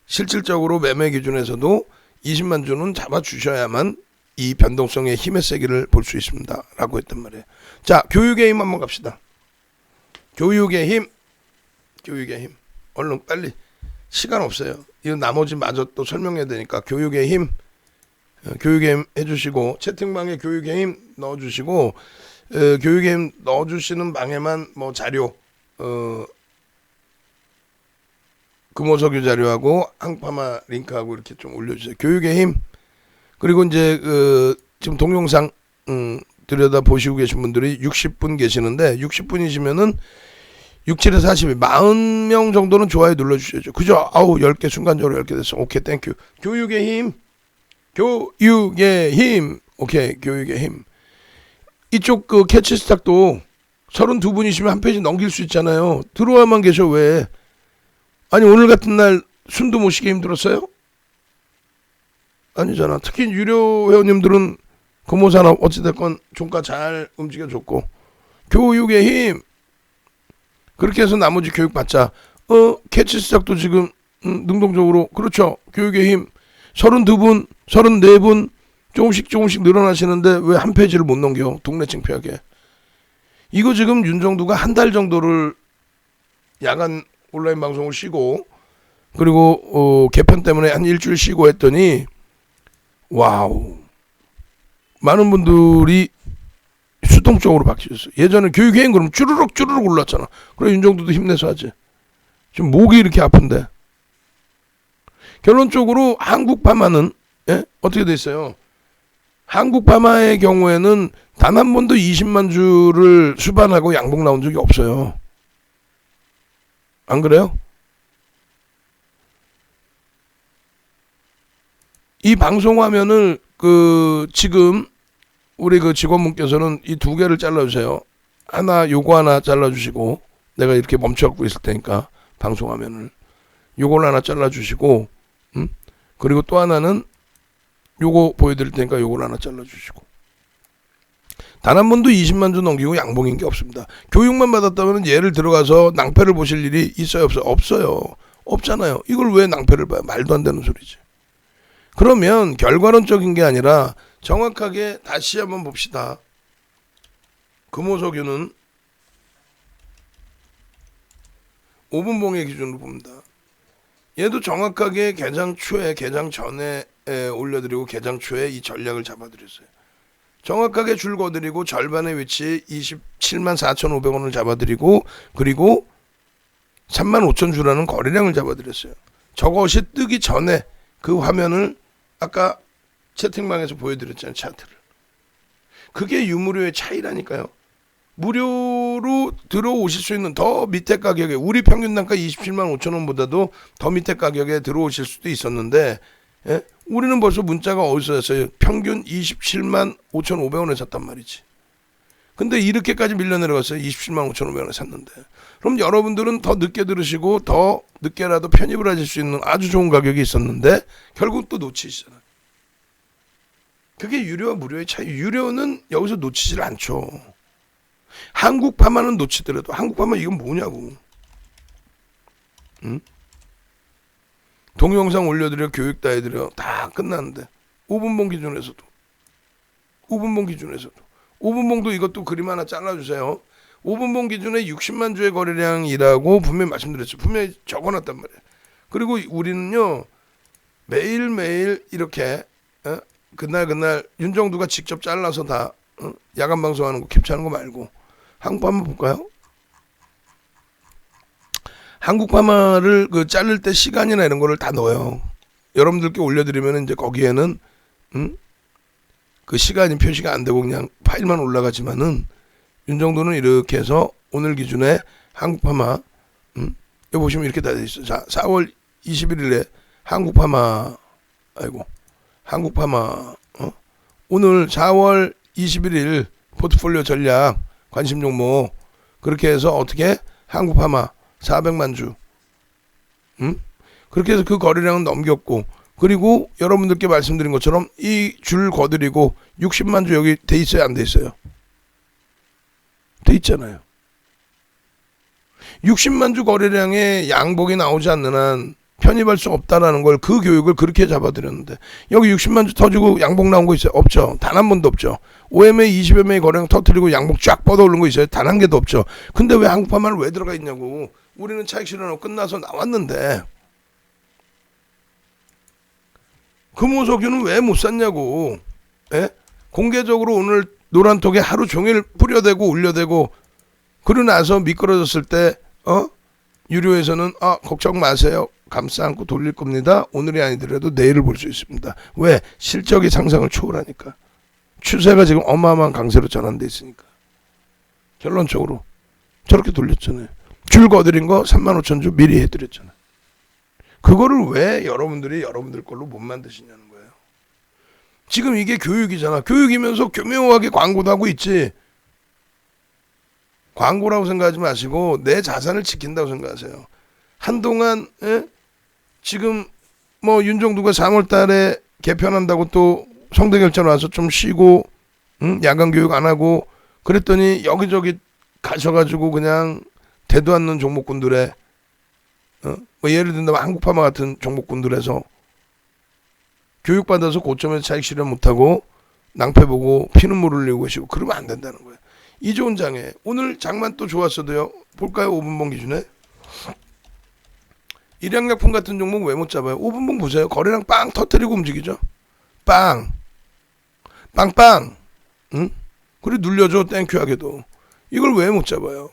실질적으로 매매 기준에서도 20만 주는 잡아주셔야만 이 변동성의 힘의 세기를 볼 수 있습니다 라고 했단 말이에요. 자, 교육의 힘 한번 갑시다. 교육의 힘. 얼른 빨리. 시간 없어요. 이거 나머지 마저 또 설명해야 되니까 교육의 힘. 교육의 힘 해주시고, 채팅방에 교육의 힘 넣어주시고, 교육의 힘 넣어주시는 방에만 뭐 자료, 금호석유 자료하고 항파마 링크하고 이렇게 좀 올려주세요. 교육의 힘. 그리고 이제 지금 동영상 들여다 보시고 계신 분들이 60분 계시는데 60분이시면은 67에서 42, 40명 정도는 좋아요 눌러주셔야죠. 그죠? 10개 순간적으로 10개 됐어. 오케이, 땡큐. 교육의 힘. 오케이, 교육의 힘. 이쪽 캐치스탁도 32분이시면 한 페이지 넘길 수 있잖아요. 들어와만 계셔. 왜? 아니, 오늘 같은 날 숨도 못 쉬게 힘들었어요? 아니잖아. 특히 유료 회원님들은 금호산업 어찌됐건 종가 잘 움직여줬고, 교육의 힘. 그렇게 해서 나머지 교육 받자. 캐치 시작도 지금 능동적으로, 그렇죠. 교육의 힘. 32분, 34분 조금씩 늘어나시는데 왜 한 페이지를 못 넘겨? 동네 창피하게. 이거 지금 윤정두가 한 달 정도를 야간 온라인 방송을 쉬고, 그리고 개편 때문에 한 일주일 쉬고 했더니 와우, 많은 분들이 수동적으로 바뀌었어요. 예전에 교육회행 그럼 쭈르륵 올랐잖아. 그래, 윤정두도 힘내서 하지. 지금 목이 이렇게 아픈데. 결론적으로 한국파마는 어떻게 돼 있어요? 한국파마의 경우에는 단 한 번도 20만 주를 수반하고 양봉 나온 적이 없어요. 안 그래요? 이 방송 화면을 지금 우리 직원분께서는 이 두 개를 잘라주세요. 요거 하나 잘라주시고, 내가 이렇게 멈춰갖고 있을 테니까 방송 화면을 요걸 하나 잘라주시고, 그리고 또 하나는 요거 보여드릴 테니까 요걸 하나 잘라주시고. 단 한 번도 20만 주 넘기고 양봉인 게 없습니다. 교육만 받았다면 얘를 들어가서 낭패를 보실 일이 있어요, 없어요? 없어요. 없잖아요. 이걸 왜 낭패를 봐요? 말도 안 되는 소리지. 그러면 결과론적인 게 아니라 정확하게 다시 한번 봅시다. 금호석유는 5분봉의 기준으로 봅니다. 얘도 정확하게 개장 초에, 개장 전에 올려드리고 개장 초에 이 전략을 잡아드렸어요. 정확하게 줄 거드리고 절반의 위치 274,500원을 잡아드리고, 그리고 35,000주라는 거래량을 잡아드렸어요. 저것이 뜨기 전에 그 화면을 아까 채팅방에서 보여드렸잖아요. 차트를. 그게 유무료의 차이라니까요. 무료로 들어오실 수 있는 더 밑에 가격에, 우리 평균 단가 27만 5천 원보다도 더 밑에 가격에 들어오실 수도 있었는데, 우리는 벌써 문자가 어디서 였어요? 평균 27만 5,500원에 샀단 말이지. 근데 이렇게까지 밀려 내려갔어요. 27만 5,500원에 샀는데. 그럼 여러분들은 더 늦게 들으시고 더 늦게라도 편입을 하실 수 있는 아주 좋은 가격이 있었는데 결국 또 놓치시잖아요. 그게 유료와 무료의 차이. 유료는 여기서 놓치질 않죠. 한국파만은 놓치더라도 한국파만 이건 뭐냐고. 응? 동영상 올려드려 교육 다 해드려 다 끝났는데 5분봉 기준에서도 5분봉도 이것도 그림 하나 잘라주세요. 5분봉 기준에 60만 주의 거래량이라고 분명히 말씀드렸죠. 분명히 적어놨단 말이에요. 그리고 우리는요 매일매일 이렇게 그날 윤정두가 직접 잘라서 다 야간 방송하는 거 캡처하는 거 말고 한국파 한번 볼까요? 한국파마를 그 자를 때 시간이나 이런 거를 다 넣어요. 여러분들께 올려드리면 이제 거기에는 그 시간이 표시가 안 되고 그냥 파일만 올라가지만은 윤정도는 이렇게 해서 오늘 기준에 한국파마 여기 보시면 이렇게 다 돼 있어요. 자, 4월 21일에 한국파마 한국파마 오늘 4월 21일 포트폴리오 전략 관심 종목 그렇게 해서 어떻게 한국파마 400만 주 그렇게 해서 그 거래량은 넘겼고 그리고 여러분들께 말씀드린 것처럼 이 줄 거드리고 60만 주 여기 돼 있어요 안 돼 있어요? 돼 있잖아요. 60만 주 거래량에 양복이 나오지 않는 한 편입할 수 없다라는 걸 그 교육을 그렇게 잡아드렸는데 여기 60만 주 터지고 양복 나온 거 있어요? 없죠. 단 한 번도 없죠. OMA 20여 명의 거래량 터뜨리고 양복 쫙 뻗어오른 거 있어요? 단 한 개도 없죠. 근데 왜 한국파마를 왜 들어가 있냐고. 우리는 차익 실현하고 끝나서 나왔는데 금호석유는 왜 못 샀냐고. 에? 공개적으로 오늘 노란톡에 하루 종일 뿌려대고 올려대고 그러고 나서 미끄러졌을 때 유료에서는 걱정 마세요. 감싸 안고 돌릴 겁니다. 오늘이 아니더라도 내일을 볼 수 있습니다. 왜? 실적이 상상을 초월하니까. 추세가 지금 어마어마한 강세로 전환돼 있으니까. 결론적으로 저렇게 돌렸잖아요. 줄 거드린 거 35,000주 미리 해드렸잖아요. 그거를 왜 여러분들이 여러분들 걸로 못 만드시냐는 거예요. 지금 이게 교육이잖아. 교육이면서 교묘하게 광고도 하고 있지. 광고라고 생각하지 마시고 내 자산을 지킨다고 생각하세요. 한동안 지금 뭐 윤정두가 3월 달에 개편한다고 또 성대결절 와서 좀 쉬고 야간 교육 안 하고 그랬더니 여기저기 가셔가지고 그냥 대도 않는 종목군들에 뭐 예를 든다면 한국파마 같은 종목군들에서 교육받아서 고점에서 차익 실현 못하고 낭패 보고 피눈물 흘리고 계시고 그러면 안 된다는 거예요. 이 좋은 장에 오늘 장만 또 좋았어도요. 볼까요? 5분봉 기준에 일양약품 같은 종목 왜 못 잡아요? 5분봉 보세요. 거래량 빵 터뜨리고 움직이죠. 빵 빵빵 그래 눌려줘 땡큐하게도. 이걸 왜 못 잡아요?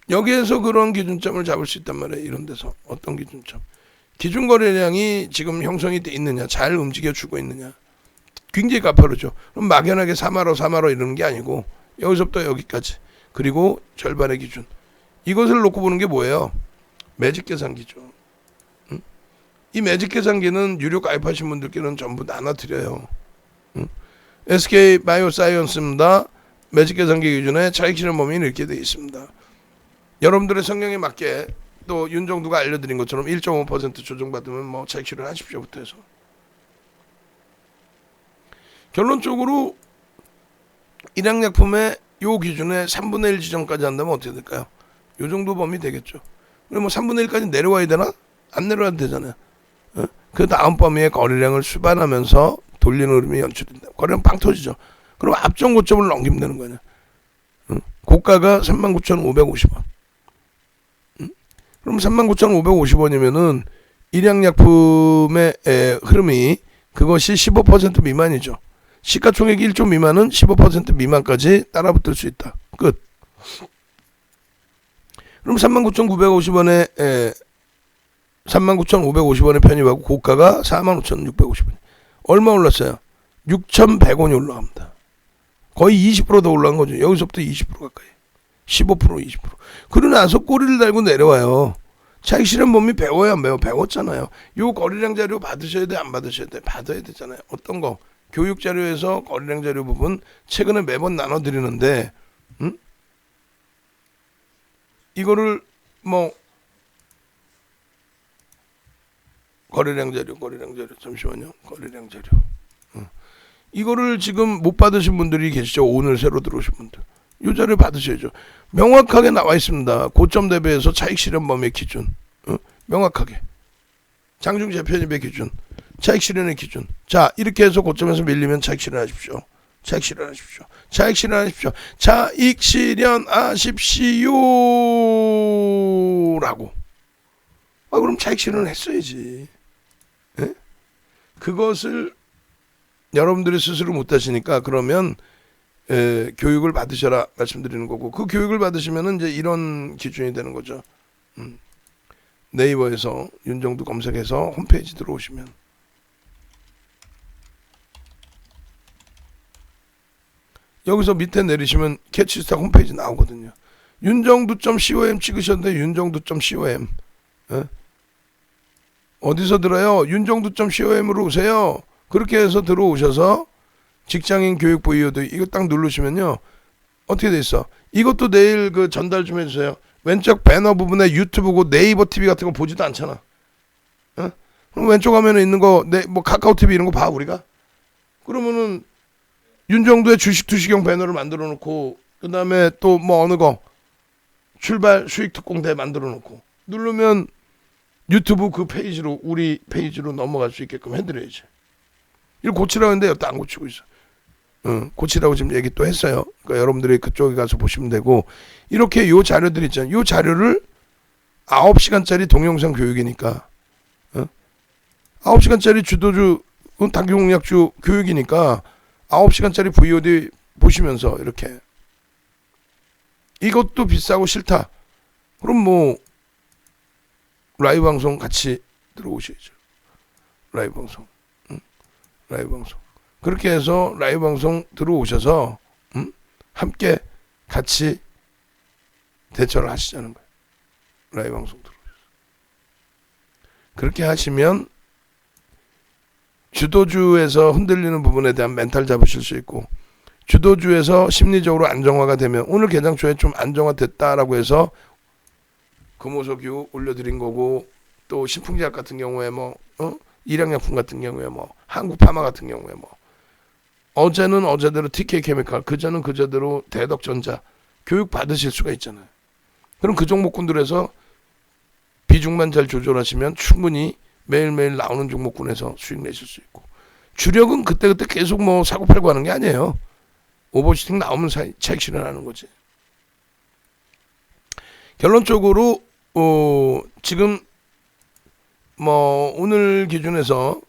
여기에서 그런 기준점을 잡을 수 있단 말이에요. 이런 데서 어떤 기준점? 기준 거래량이 지금 형성이 돼 있느냐, 잘 움직여 주고 있느냐. 굉장히 가파르죠. 그럼 막연하게 3화로 이러는 게 아니고 여기서부터 여기까지 그리고 절반의 기준. 이것을 놓고 보는 게 뭐예요? 매직 계산기죠. 이 매직 계산기는 유료 가입하신 분들께는 전부 나눠드려요. SK 바이오사이언스입니다. 매직 계산기 기준에 차익 실현 범위는 이렇게 되어 있습니다. 여러분들의 성향에 맞게 또 윤정두가 알려드린 것처럼 1.5% 조정받으면 뭐 차익 실현 하십시오부터 해서 결론적으로 일양약품의 요 기준에 3분의 1 지정까지 한다면 어떻게 될까요? 요 정도 범위 되겠죠. 그럼 뭐 3분의 1까지 내려와야 되나? 안 내려와도 되잖아요. 그 다음 범위의 거래량을 수반하면서 돌리는 흐름이 연출된다. 거래량 빵 터지죠. 그럼 앞전 고점을 넘기면 되는 거냐. 고가가 39,550원. 그럼 39,550원이면은 일양약품의 흐름이 그것이 15% 미만이죠. 시가총액이 1조 미만은 15% 미만까지 따라붙을 수 있다. 끝. 그럼 39,950원에 39,550원에 편입하고 고가가 45,650원. 얼마 올랐어요? 6,100원이 올라갑니다. 거의 20%더 올라간 거죠. 여기서부터 20% 가까이. 15% 20%. 그러고 나서 꼬리를 달고 내려와요. 차익 실현 범위 배워야 안 배워? 배웠잖아요. 요 거래량 자료 받으셔야 돼? 안 받으셔야 돼? 받아야 되잖아요. 어떤 거? 교육 자료에서 거래량 자료 부분 최근에 매번 나눠드리는데 이거를 뭐 거래량 자료 잠시만요. 거래량 자료 이거를 지금 못 받으신 분들이 계시죠. 오늘 새로 들어오신 분들 이 자료 받으셔야죠. 명확하게 나와 있습니다. 고점 대비해서 차익 실현 범위 기준 명확하게 장중재 편입의 기준 차익 실현의 기준. 자 이렇게 해서 고점에서 밀리면 차익 실현하십시오. 차익 실현하십시오. 차익 실현하십시오. 차익 실현하십시오라고. 그럼 차익 실현을 했어야지. 에? 그것을 여러분들이 스스로 못하시니까 그러면 교육을 받으셔라 말씀드리는 거고, 그 교육을 받으시면은 이제 이런 기준이 되는 거죠. 네이버에서 윤정두 검색해서 홈페이지 들어오시면 여기서 밑에 내리시면 캐치스탁 홈페이지 나오거든요. 윤정두.com 찍으셨는데 윤정두.com 어디서 들어요? 윤정두.com으로 오세요. 그렇게 해서 들어오셔서 직장인 교육 VOD 이거 딱 누르시면요. 어떻게 돼 있어? 이것도 내일 그 전달 좀 해주세요. 왼쪽 배너 부분에 유튜브고 네이버 TV 같은 거 보지도 않잖아. 그럼 왼쪽 화면에 있는 거 뭐 카카오 TV 이런 거 봐 우리가? 그러면은 윤정두의 주식 투시경 배너를 만들어 놓고 그 다음에 또 뭐 어느 거 출발 수익 특공대 만들어 놓고 누르면 유튜브 그 페이지로 우리 페이지로 넘어갈 수 있게끔 해드려야지. 이걸 고치라고 했는데 여기도 안 고치고 있어. 고치라고 지금 얘기 또 했어요. 그러니까 여러분들이 그쪽에 가서 보시면 되고, 이렇게 요 자료들 있잖아요. 요 자료를 9시간짜리 동영상 교육이니까 9시간짜리 주도주 단기공략주 교육이니까 9시간짜리 VOD 보시면서 이렇게 이것도 비싸고 싫다. 그럼 뭐 라이브 방송 같이 들어오셔야죠. 라이브 방송. 라이브 방송. 그렇게 해서 라이브 방송 들어오셔서 함께 같이 대처를 하시자는 거예요. 라이브 방송 들어오셔서. 그렇게 하시면 주도주에서 흔들리는 부분에 대한 멘탈 잡으실 수 있고, 주도주에서 심리적으로 안정화가 되면 오늘 개장초에 좀 안정화됐다라고 해서 금호석유 올려드린 거고, 또 신풍제약 같은 경우에 뭐 일양약품 같은 경우에 뭐 한국파마 같은 경우에 뭐 어제는 어제대로 TK케미칼, 그제는 그제대로 대덕전자 교육 받으실 수가 있잖아요. 그럼 그 종목군들에서 비중만 잘 조절하시면 충분히 매일매일 나오는 종목군에서 수익 내실 수 있고, 주력은 그때그때 계속 뭐 사고팔고 하는 게 아니에요. 오버슈팅 나오면 차익 실현하는 거지. 결론적으로 지금 뭐 오늘 기준에서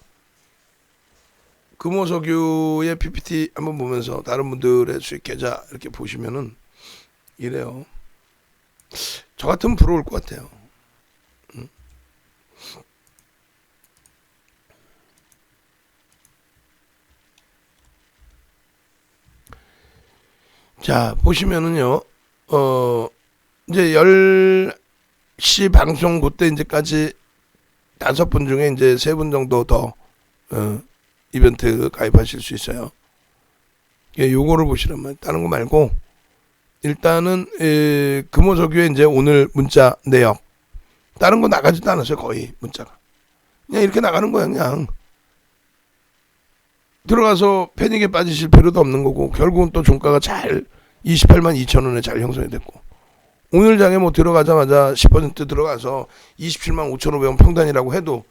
금호석유의 PPT 한번 보면서 다른 분들의 수익 계좌 이렇게 보시면은 이래요. 저 같으면 부러울 것 같아요. 자, 보시면은요, 이제 10시 방송 그때 이제까지 5분 중에 이제 3분 정도 더, 이벤트 가입하실 수 있어요. 요거를 보시란 말이에요. 다른 거 말고, 일단은, 금호석유의 이제 오늘 문자 내역. 다른 거 나가지도 않았어요, 거의, 문자가. 그냥 이렇게 나가는 거야, 그냥. 들어가서 패닉에 빠지실 필요도 없는 거고, 결국은 또 종가가 잘 28만 2천 원에 잘 형성이 됐고, 오늘 장에 뭐 들어가자마자 10% 들어가서 27만 5,500원 평단이라고 해도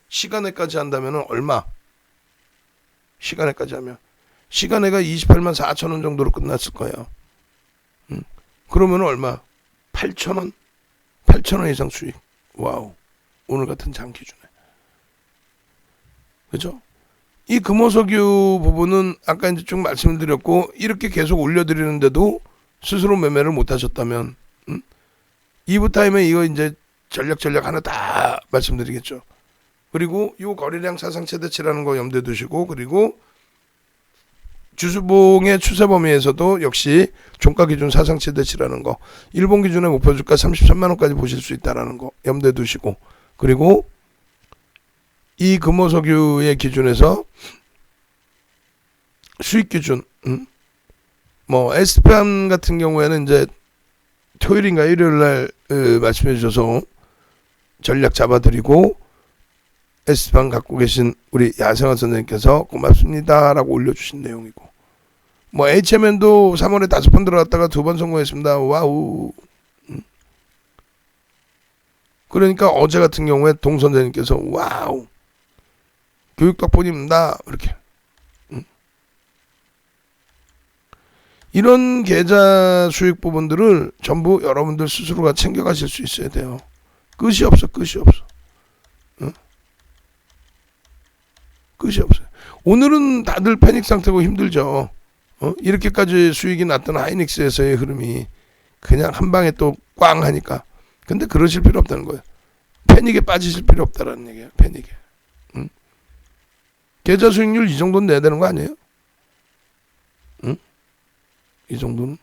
시간에까지 한다면 얼마? 시간에까지 하면 시간에가 28만 4천 원 정도로 끝났을 거예요. 그러면 얼마? 8천 원? 8천 원 이상 수익. 와우. 오늘 같은 장 기준에. 그죠? 이 금호석유 부분은 아까 이제 쭉 말씀을 드렸고, 이렇게 계속 올려드리는데도 스스로 매매를 못 하셨다면, 2부 타임에 이거 이제 전략 하나 다 말씀드리겠죠. 그리고 이 거래량 사상 최대치라는 거 염두에 두시고, 그리고 주수봉의 추세 범위에서도 역시 종가 기준 사상 최대치라는 거, 일본 기준의 목표 주가 33만 원까지 보실 수 있다라는 거 염두에 두시고, 그리고 이 금호석유의 기준에서 수익 기준, 뭐 에스팜 같은 경우에는 이제 토요일인가 일요일 날 말씀해 주셔서 전략 잡아드리고 에스팜 갖고 계신 우리 야생화 선생님께서 고맙습니다라고 올려주신 내용이고, 뭐 HMN도 3월에 5번 들어갔다가 2번 성공했습니다. 와우. 그러니까 어제 같은 경우에 동 선생님께서 와우 교육 덕분입니다 이렇게. 이런 계좌 수익 부분들을 전부 여러분들 스스로가 챙겨가실 수 있어야 돼요. 끝이 없어. 끝이 없어요. 오늘은 다들 패닉 상태고 힘들죠. 이렇게까지 수익이 났던 하이닉스에서의 흐름이 그냥 한 방에 또 꽝 하니까. 근데 그러실 필요 없다는 거예요. 패닉에 빠지실 필요 없다라는 얘기예요. 패닉에. 계좌 수익률 이 정도는 내야 되는 거 아니에요? 이 정도는.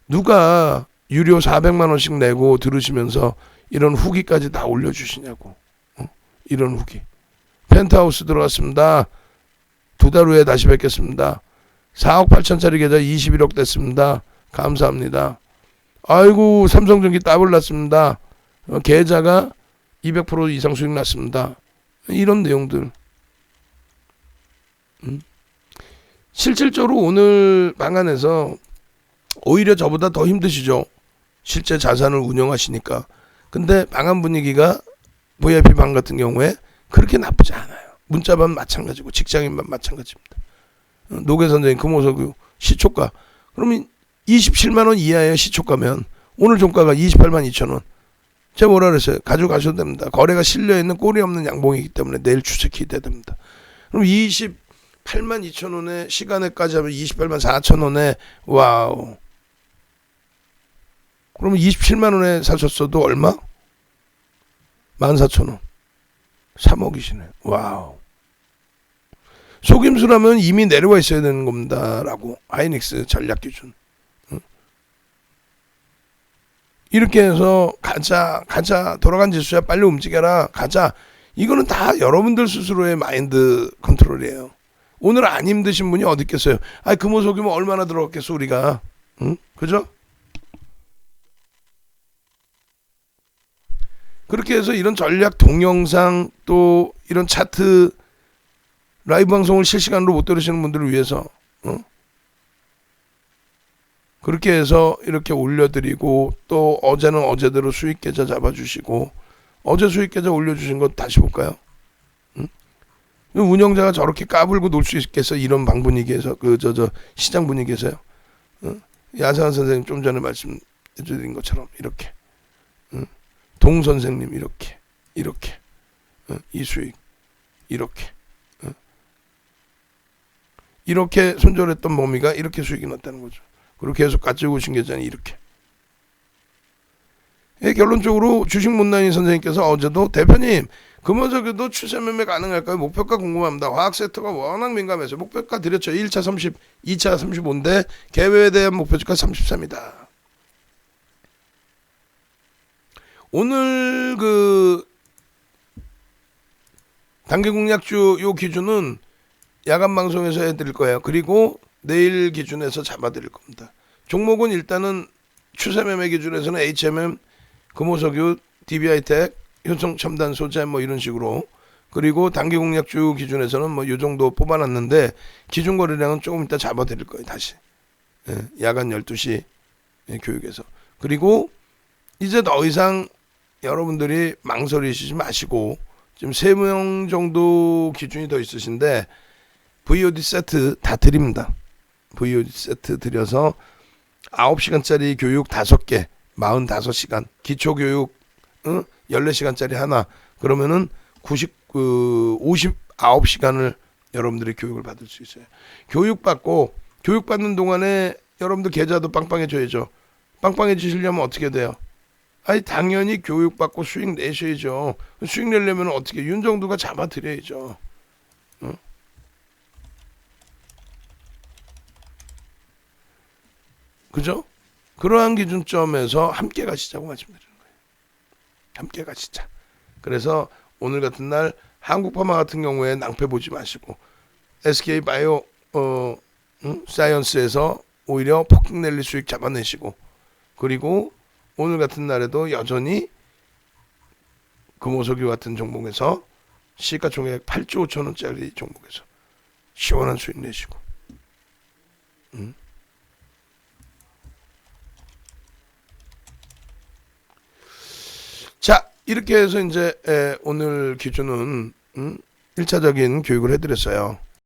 누가 유료 400만 원씩 내고 들으시면서 이런 후기까지 다 올려주시냐고. 이런 후기. 펜트하우스 들어갔습니다. 2달 후에 다시 뵙겠습니다. 4억 8천짜리 계좌 21억 됐습니다. 감사합니다. 아이고 삼성전기 더블 났습니다. 계좌가 200% 이상 수익 났습니다. 이런 내용들. 실질적으로 오늘 방안에서 오히려 저보다 더 힘드시죠. 실제 자산을 운영하시니까. 근데 방안 분위기가 VIP 방 같은 경우에 그렇게 나쁘지 않아요. 문자반 마찬가지고 직장인반 마찬가지입니다. 노계 선생님 금호석유 시초가 그러면 27만 원 이하예요. 시초가면 오늘 종가가 28만 2천 원. 제가 뭐라 그랬어요? 가져가셔도 됩니다. 거래가 실려있는 꼴이 없는 양봉이기 때문에 내일 추세 기대됩니다. 그럼 28만 2천 원에 시간에까지 하면 28만 4천 원에 와우. 그러면 27만 원에 사셨어도 얼마? 14,000원. 3억이시네. 와우. 속임수라면 이미 내려와 있어야 되는 겁니다. 라고. 하이닉스 전략 기준. 이렇게 해서 가자 돌아간 지수야 빨리 움직여라 가자. 이거는 다 여러분들 스스로의 마인드 컨트롤이에요. 오늘 안 힘드신 분이 어디 있겠어요. 금호석이면 얼마나 들어갔겠어 우리가. 그죠? 그렇게 해서 이런 전략 동영상 또 이런 차트 라이브 방송을 실시간으로 못 들으시는 분들을 위해서 그렇게 해서 이렇게 올려드리고, 또 어제는 어제대로 수익 계좌 잡아주시고, 어제 수익 계좌 올려주신 거 다시 볼까요? 운영자가 저렇게 까불고 놀 수 있겠어? 이런 방 분위기에서 시장 분위기에서요. 야상한 선생님 좀 전에 말씀해드린 것처럼 이렇게 동 선생님 이렇게 이 수익 이렇게 손절했던 범위가 이렇게 수익이 났다는 거죠. 그렇게 해서 가지고 오신 계좌는 이렇게. 결론적으로 주식 못난이 선생님께서 어제도 대표님 금호석유도 추세 매매 가능할까요? 목표가 궁금합니다. 화학 섹터가 워낙 민감해서 목표가 드렸죠. 1차 30, 2차 35인데 개회에 대한 목표가 33이다. 오늘 단기 공략주 요 기준은 야간 방송에서 해드릴 거예요. 그리고 내일 기준에서 잡아드릴 겁니다. 종목은 일단은 추세 매매 기준에서는 HMM, 금호석유, DBI텍, 효성 첨단 소재 뭐 이런 식으로, 그리고 단기 공략주 기준에서는 뭐 요 정도 뽑아놨는데 기준 거래량은 조금 이따 잡아드릴 거예요. 다시 야간 12시 교육에서. 그리고 이제 더 이상 여러분들이 망설이시지 마시고, 지금 3명 정도 기준이 더 있으신데 VOD 세트 다 드립니다. VOD 세트 드려서 9시간짜리 교육 5개 45시간, 기초교육 14시간짜리 하나, 그러면은 59시간을 여러분들이 교육을 받을 수 있어요. 교육받는 동안에 여러분들 계좌도 빵빵해져야죠. 빵빵해지시려면 어떻게 돼요? 당연히 교육받고 수익 내셔야죠. 수익 내려면 어떻게? 윤정두가 잡아드려야죠. 그죠? 그러한 기준점에서 함께 가시자고 말씀드리는 거예요. 함께 가시자. 그래서 오늘 같은 날 한국파마 같은 경우에 낭패 보지 마시고 SK바이오 사이언스에서 오히려 폭풍 랠리 수익 잡아내시고, 그리고 오늘 같은 날에도 여전히 금호석유 같은 종목에서 시가총액 8조 5천원짜리 종목에서 시원한 수익 내시고. 자, 이렇게 해서 이제 오늘 기준은 1차적인 교육을 해드렸어요.